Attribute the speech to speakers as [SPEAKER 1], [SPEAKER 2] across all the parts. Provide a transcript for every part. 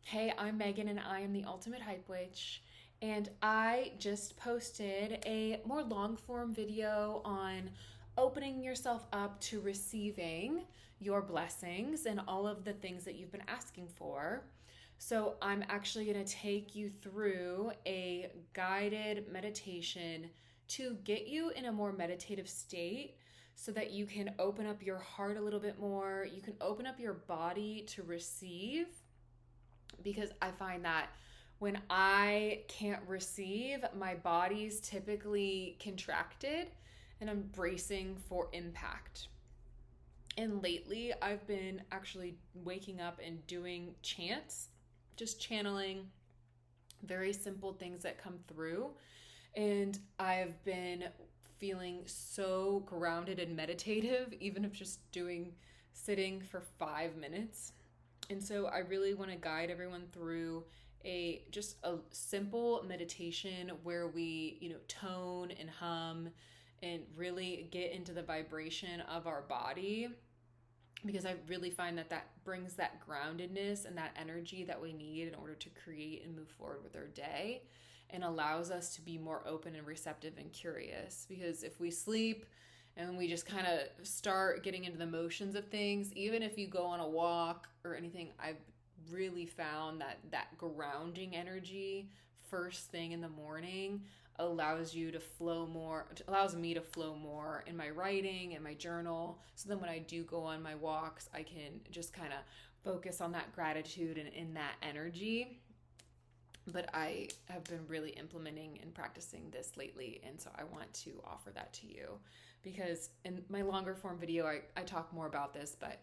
[SPEAKER 1] Hey, I'm Megan and I am the Ultimate Hype Witch. And I just posted a more long form video on opening yourself up to receiving your blessings and all of the things that you've been asking for. So, I'm actually going to take you through a guided meditation to get you in a more meditative state so that you can open up your heart a little bit more. You can open up your body to receive because I find that when I can't receive, my body's typically contracted and I'm bracing for impact. And lately, I've been actually waking up and doing chants, just channeling very simple things that come through. And I've been feeling so grounded and meditative, even if just doing sitting for 5 minutes. And so I really want to guide everyone through a simple meditation where we, tone and hum and really get into the vibration of our body, because I really find that that brings that groundedness and that energy that we need in order to create and move forward with our day, and allows us to be more open and receptive and curious. Because if we sleep and we just kind of start getting into the motions of things, even if you go on a walk or anything, I've really found that that grounding energy first thing in the morning allows me to flow more in my writing and my journal. So then when I do go on my walks, I can just kind of focus on that gratitude and in that energy. But I have been really implementing and practicing this lately, and so I want to offer that to you, because in my longer form video, I talk more about this. But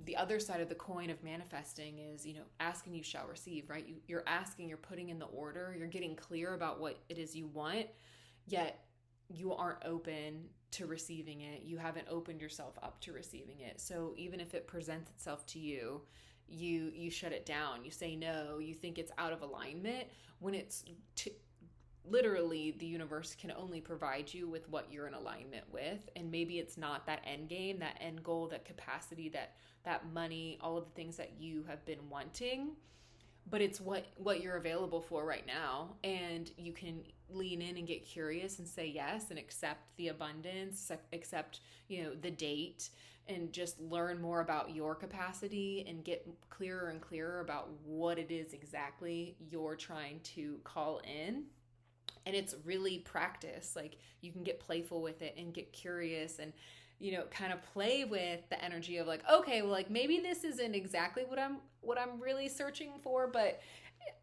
[SPEAKER 1] the other side of the coin of manifesting is, ask and you shall receive, right? You're asking, you're putting in the order, you're getting clear about what it is you want, yet you aren't open to receiving it. You haven't opened yourself up to receiving it. So even if it presents itself to you, you shut it down, you say no, you think it's out of alignment, when literally the universe can only provide you with what you're in alignment with. And maybe it's not that end game, that end goal, that capacity, that money, all of the things that you have been wanting, but it's what you're available for right now. And you can lean in and get curious and say yes and accept the abundance, accept the date, and just learn more about your capacity and get clearer and clearer about what it is exactly you're trying to call in. And it's really practice. Like, you can get playful with it and get curious and kind of play with the energy of, like, okay, well, like, maybe this isn't exactly what I'm really searching for, but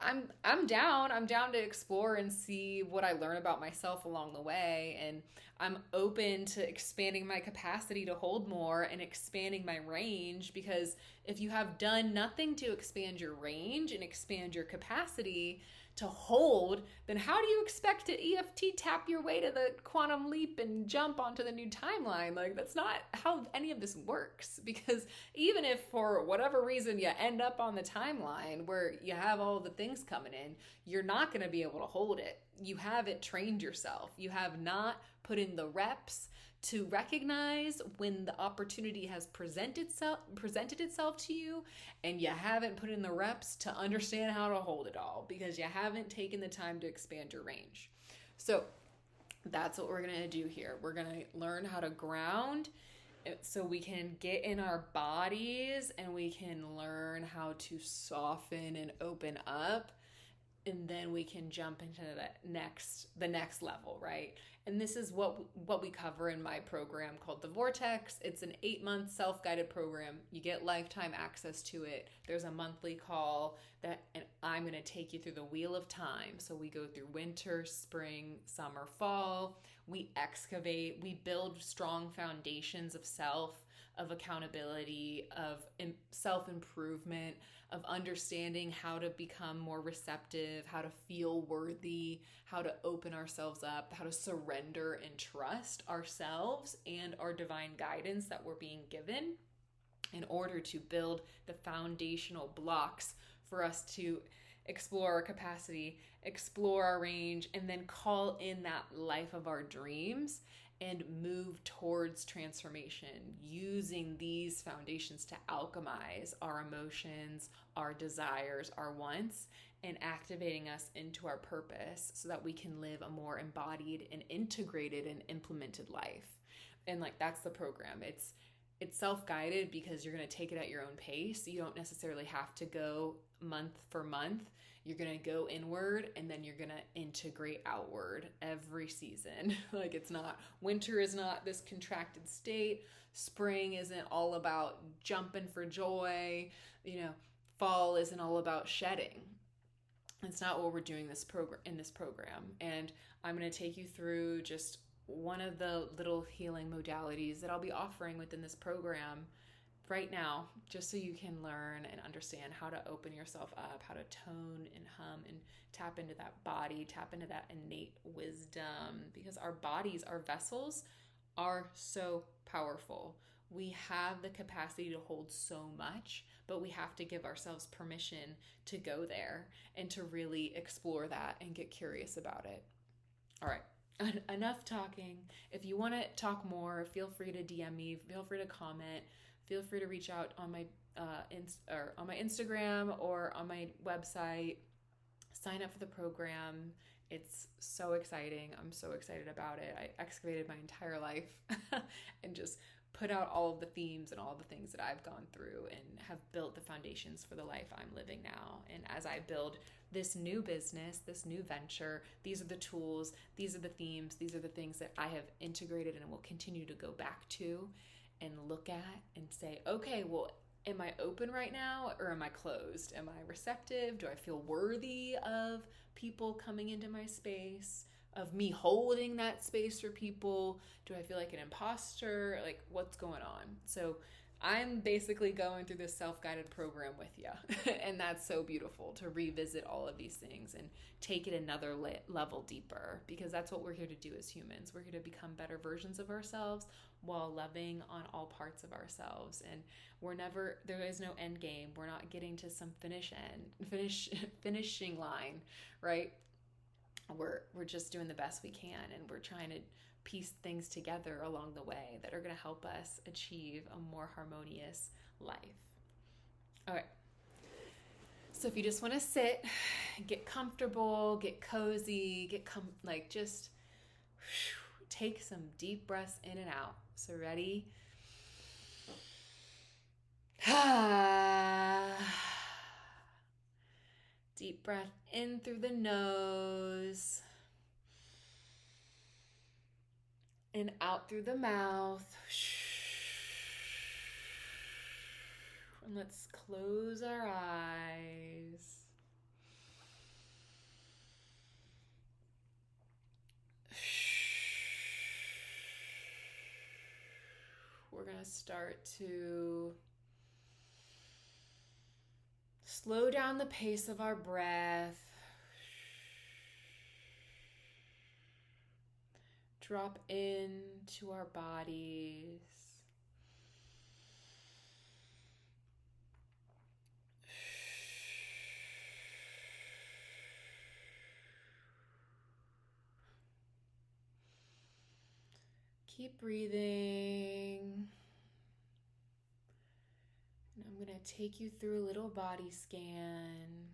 [SPEAKER 1] I'm down to explore and see what I learn about myself along the way. And I'm open to expanding my capacity to hold more and expanding my range, because if you have done nothing to expand your range and expand your capacity to hold, then how do you expect to EFT tap your way to the quantum leap and jump onto the new timeline? Like, that's not how any of this works. Because even if for whatever reason you end up on the timeline where you have all the things coming in, you're not going to be able to hold it. You haven't trained yourself. You have not put in the reps to recognize when the opportunity has presented itself to you, and you haven't put in the reps to understand how to hold it all, because you haven't taken the time to expand your range. So that's what we're going to do here. We're going to learn how to ground so we can get in our bodies, and we can learn how to soften and open up, and then we can jump into the next level, right? And this is what we cover in my program called the Vortex. It's an 8-month self-guided program. You get lifetime access to it. There's a monthly call and I'm going to take you through the wheel of time. So we go through winter, spring, summer, fall. We excavate, we build strong foundations of self, of accountability, of self-improvement, of understanding how to become more receptive, how to feel worthy, how to open ourselves up, how to surrender and trust ourselves and our divine guidance that we're being given, in order to build the foundational blocks for us to explore our capacity, explore our range, and then call in that life of our dreams. and move towards transformation using these foundations to alchemize our emotions, our desires, our wants, and activating us into our purpose so that we can live a more embodied and integrated and implemented life. And like that's the program. It's self-guided because you're going to take it at your own pace. You don't necessarily have to go month for month. You're going to go inward and then you're going to integrate outward every season. Like it's not, winter is not this contracted state. Spring isn't all about jumping for joy. Fall isn't all about shedding. It's not what we're doing in this program. And I'm going to take you through just one of the little healing modalities that I'll be offering within this program right now, just so you can learn and understand how to open yourself up, how to tone and hum and tap into that body, tap into that innate wisdom, because our bodies, our vessels are so powerful. We have the capacity to hold so much, but we have to give ourselves permission to go there and to really explore that and get curious about it. All right. Enough talking. If you want to talk more, feel free to DM me, feel free to comment, feel free to reach out on my on my Instagram or on my website. Sign up for the program. It's so exciting. I'm so excited about it. I excavated my entire life and just put out all of the themes and all the things that I've gone through and have built the foundations for the life I'm living now. And as I build this new business, this new venture, these are the tools, these are the themes, these are the things that I have integrated and will continue to go back to and look at and say, okay, well, am I open right now or am I closed? Am I receptive? Do I feel worthy of people coming into my space, of me holding that space for people? Do I feel like an imposter? Like, what's going on? So I'm basically going through this self-guided program with you. And that's so beautiful to revisit all of these things and take it another level deeper, because that's what we're here to do as humans. We're here to become better versions of ourselves while loving on all parts of ourselves. And there is no end game. We're not getting to some finishing line, right? We're just doing the best we can, and we're trying to piece things together along the way that are going to help us achieve a more harmonious life. All right. So if you just want to sit, get comfortable, get cozy, just take some deep breaths in and out. So ready? Deep breath in through the nose and out through the mouth. And let's close our eyes. We're going to start to slow down the pace of our breath. Drop into our bodies. Keep breathing. And I'm going to take you through a little body scan.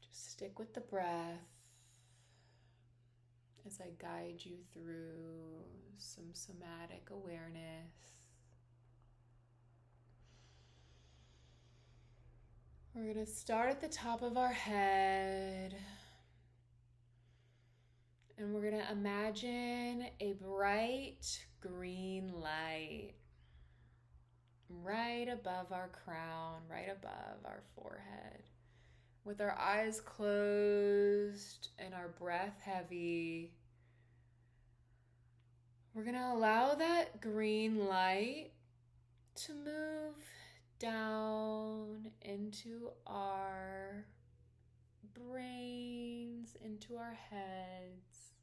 [SPEAKER 1] Just stick with the breath as I guide you through some somatic awareness. We're going to start at the top of our head. And we're going to imagine a bright green light right above our crown, right above our forehead. With our eyes closed and our breath heavy, we're going to allow that green light to move down into our brains, into our heads.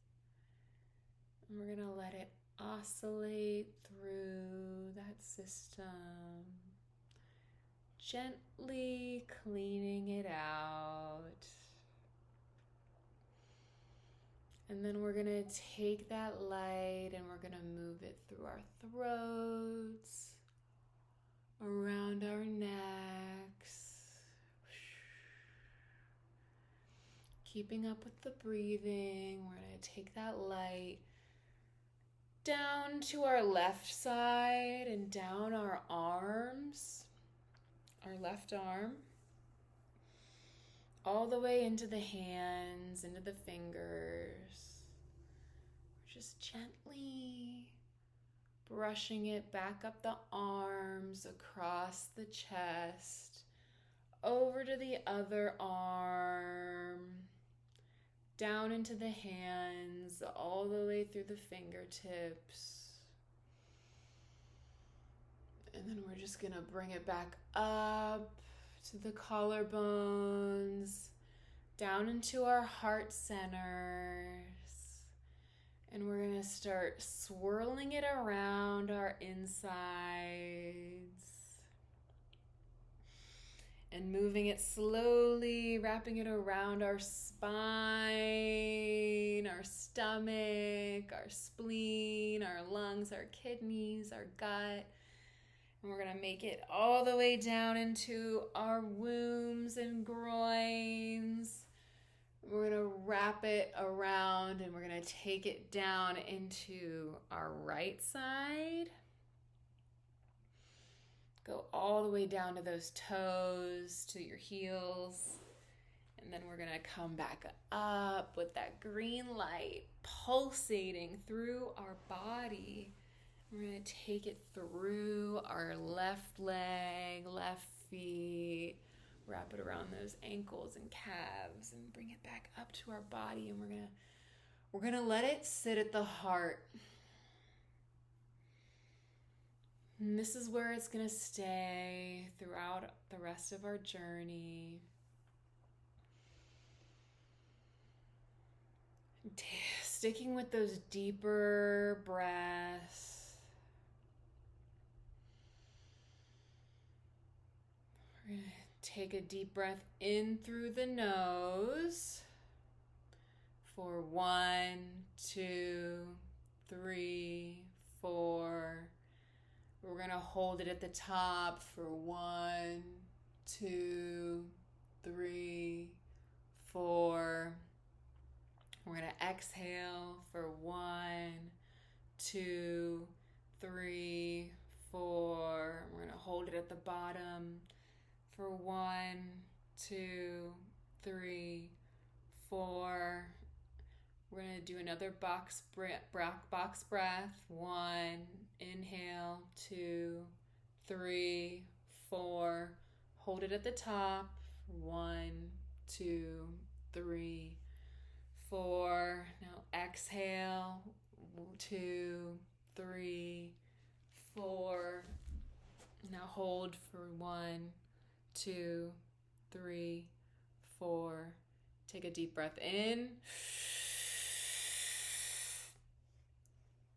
[SPEAKER 1] And we're going to let it oscillate through that system, gently cleaning it out. And then we're going to take that light and we're going to move it through our throats, around our necks. Keeping up with the breathing, we're going to take that light down to our left side and down our arms, our left arm, all the way into the hands, into the fingers. Just gently brushing it back up the arms, across the chest, over to the other arm, down into the hands, all the way through the fingertips. And then we're just gonna bring it back up to the collarbones, down into our heart centers. And we're gonna start swirling it around our insides. And moving it slowly, wrapping it around our spine, our stomach, our spleen, our lungs, our kidneys, our gut. And we're going to make it all the way down into our wombs and groins. We're going to wrap it around and we're going to take it down into our right side. Go all the way down to those toes, to your heels. And then we're gonna come back up with that green light pulsating through our body. We're gonna take it through our left leg, left feet, wrap it around those ankles and calves and bring it back up to our body. And we're gonna let it sit at the heart. And this is where it's going to stay throughout the rest of our journey. Sticking with those deeper breaths. We're going to take a deep breath in through the nose for 1, 2, 3, 4. We're going to hold it at the top for 1, 2, 3, 4. We're going to exhale for 1, 2, 3, 4. We're going to hold it at the bottom for 1, 2, 3, 4. We're going to do another box breath. 1, inhale, 2, 3, 4. Hold it at the top. 1, 2, 3, 4. Now exhale. 2, 3, 4. Now hold for 1, 2, 3, 4. Take a deep breath in.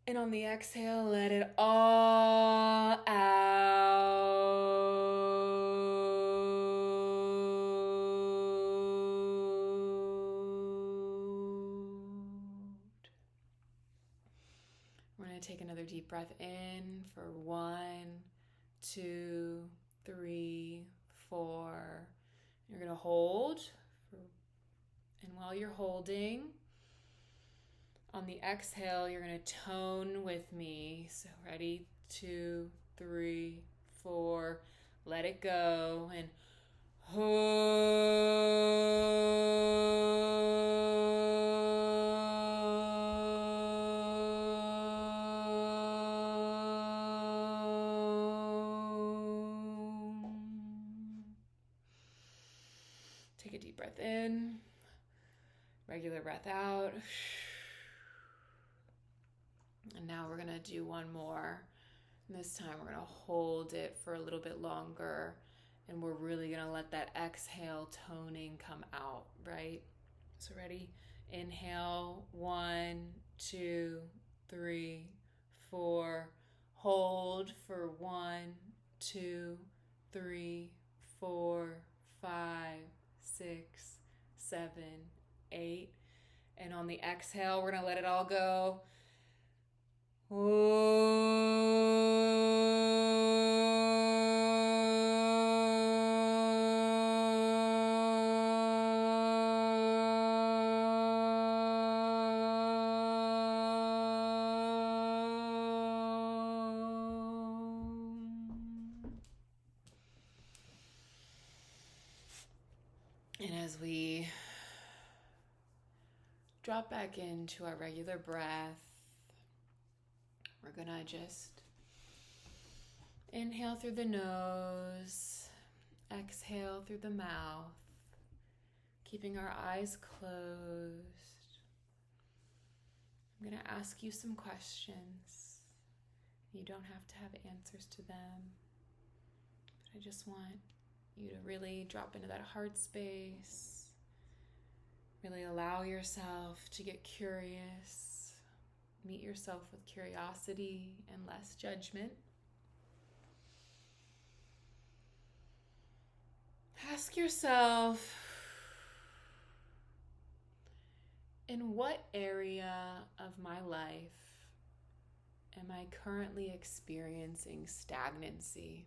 [SPEAKER 1] And on the exhale, let it all out. We're going to take another deep breath in for 1, 2, 3, 4. You're going to hold. And while you're holding, on the exhale, you're going to tone with me. So ready, 2, 3, 4. Let it go and take a deep breath in, regular breath out. And now we're going to do one more. And this time we're going to hold it for a little bit longer. And we're really going to let that exhale toning come out, right? So ready? Inhale, 1, 2, 3, 4. Hold for 1, 2, 3, 4, 5, 6, 7, 8. And on the exhale, we're going to let it all go. Whoa. And as we drop back into our regular breath, we're gonna just inhale through the nose, exhale through the mouth, keeping our eyes closed. I'm gonna ask you some questions. You don't have to have answers to them, but I just want you to really drop into that heart space. Really allow yourself to get curious. Meet yourself with curiosity and less judgment. Ask yourself, in what area of my life am I currently experiencing stagnancy?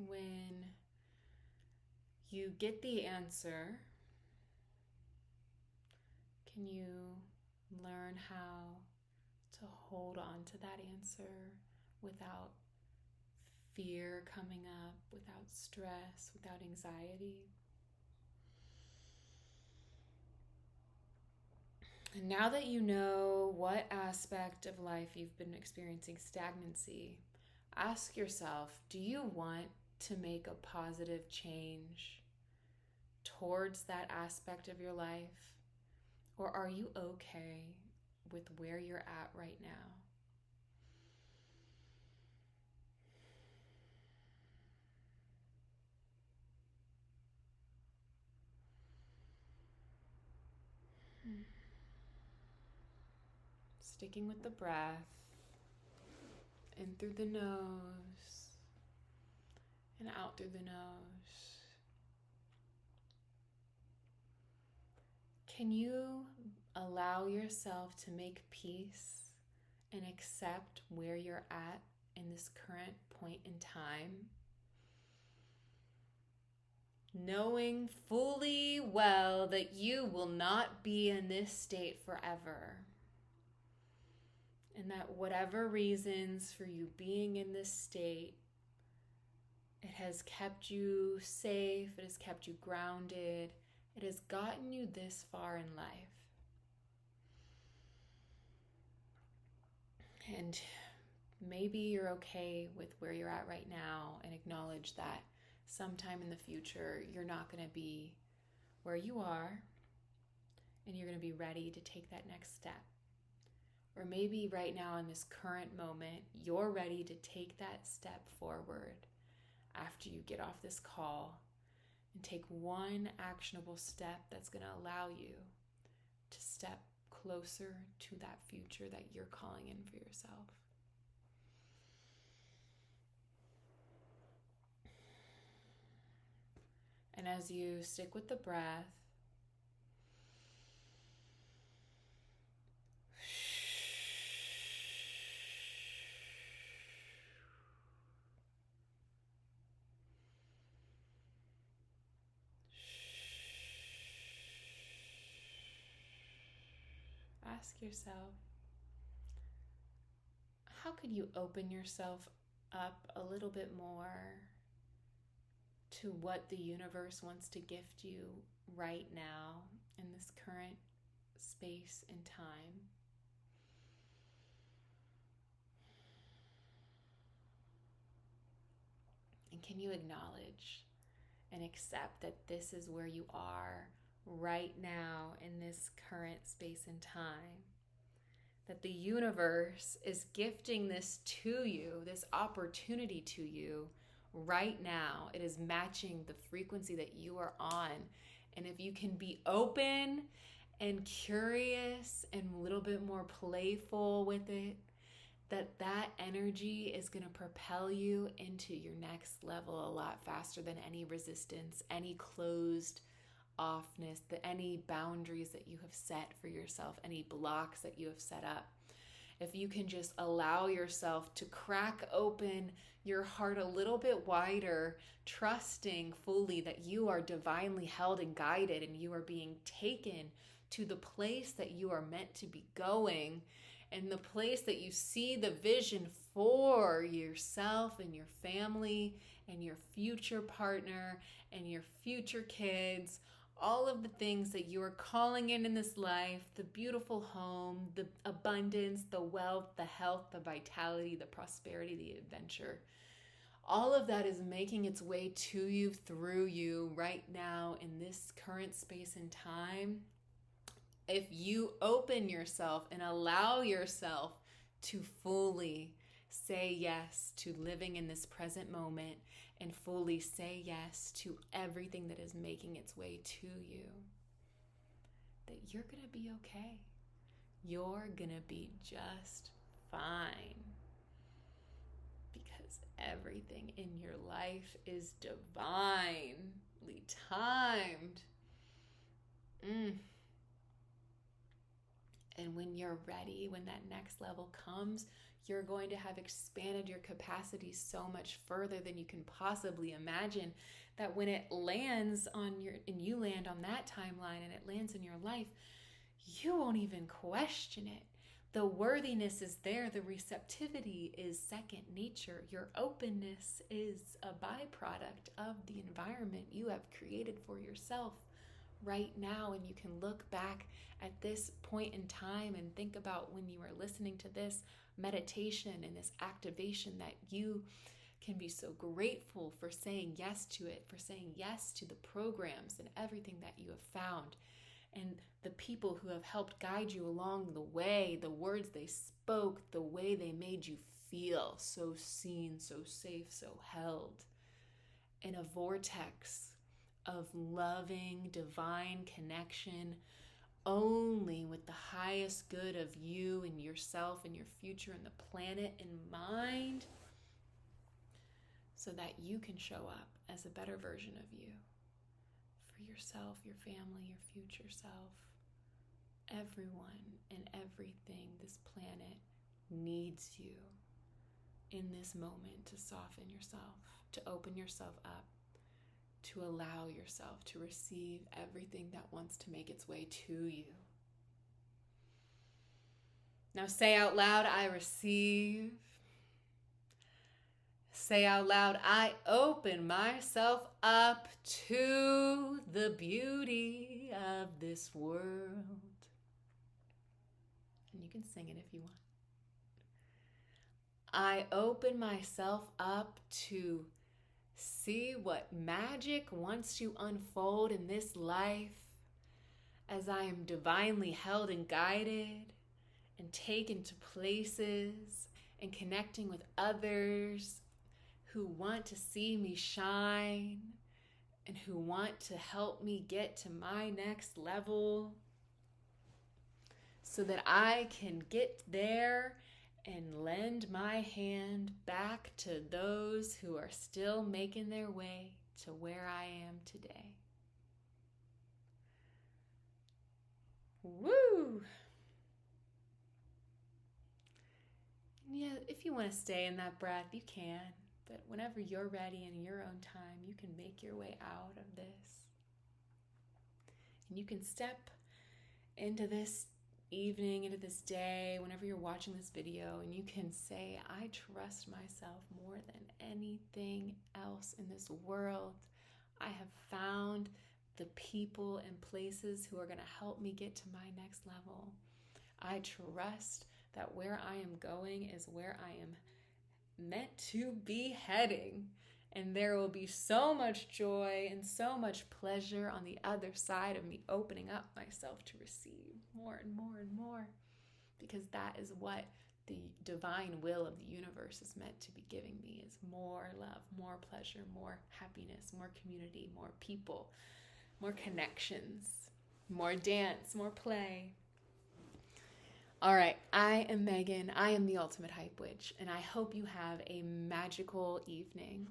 [SPEAKER 1] When you get the answer, can you learn how to hold on to that answer without fear coming up, without stress, without anxiety? And now that you know what aspect of life you've been experiencing stagnancy, ask yourself, do you want to make a positive change towards that aspect of your life? Or are you okay with where you're at right now? Sticking with the breath, in through the nose and out through the nose. Can you allow yourself to make peace and accept where you're at in this current point in time? Knowing fully well that you will not be in this state forever. And that whatever reasons for you being in this state, it has kept you safe, it has kept you grounded, it has gotten you this far in life. And maybe you're okay with where you're at right now and acknowledge that sometime in the future you're not going to be where you are and you're going to be ready to take that next step. Or maybe right now in this current moment, you're ready to take that step forward after you get off this call and take one actionable step that's going to allow you to step closer to that future that you're calling in for yourself. And as you stick with the breath, ask yourself, how could you open yourself up a little bit more to what the universe wants to gift you right now in this current space and time? And can you acknowledge and accept that this is where you are right now in this current space and time? That the universe is gifting this to you, this opportunity to you right now. It is matching the frequency that you are on. And if you can be open and curious and a little bit more playful with it, that energy is going to propel you into your next level a lot faster than any resistance, any closed offness, any boundaries that you have set for yourself, any blocks that you have set up. If you can just allow yourself to crack open your heart a little bit wider, trusting fully that you are divinely held and guided and you are being taken to the place that you are meant to be going, and the place that you see the vision for yourself and your family and your future partner and your future kids, all of the things that you are calling in this life, the beautiful home, the abundance, the wealth, the health, the vitality, the prosperity, the adventure. All of that is making its way to you, through you, right now in this current space and time. If you open yourself and allow yourself to fully say yes to living in this present moment and fully say yes to everything that is making its way to you, that you're going to be okay. You're going to be just fine. Because everything in your life is divinely timed. And when you're ready, when that next level comes, you're going to have expanded your capacity so much further than you can possibly imagine, that when it lands and you land on that timeline and it lands in your life, you won't even question it. The worthiness is there. The receptivity is second nature. Your openness is a byproduct of the environment you have created for yourself right now. And you can look back at this point in time and think about when you were listening to this meditation and this activation, that you can be so grateful for saying yes to it, for saying yes to the programs and everything that you have found, and the people who have helped guide you along the way, the words they spoke, the way they made you feel so seen, so safe, so held in a vortex of loving, divine connection, only with the highest good of you and yourself and your future and the planet in mind, so that you can show up as a better version of you for yourself, your family, your future self. Everyone and everything, this planet needs you in this moment to soften yourself, to open yourself up, to allow yourself to receive everything that wants to make its way to you. Now say out loud, I receive. Say out loud, I open myself up to the beauty of this world. And you can sing it if you want. I open myself up to see what magic wants to unfold in this life, as I am divinely held and guided and taken to places and connecting with others who want to see me shine and who want to help me get to my next level, so that I can get there and lend my hand back to those who are still making their way to where I am today. Woo! Yeah, if you want to stay in that breath, you can. But whenever you're ready in your own time, you can make your way out of this. And you can step into this evening, into this day, whenever you're watching this video, and you can say, I trust myself more than anything else in this world. I have found the people and places who are going to help me get to my next level. I trust that where I am going is where I am meant to be heading, and there will be so much joy and so much pleasure on the other side of me opening up myself to receive more and more and more, because that is what the divine will of the universe is meant to be giving me, is more love, more pleasure, more happiness, more community, more people, more connections. More dance, more play. All right, I am Megan. I am the Ultimate Hype Witch, and I hope you have a magical evening.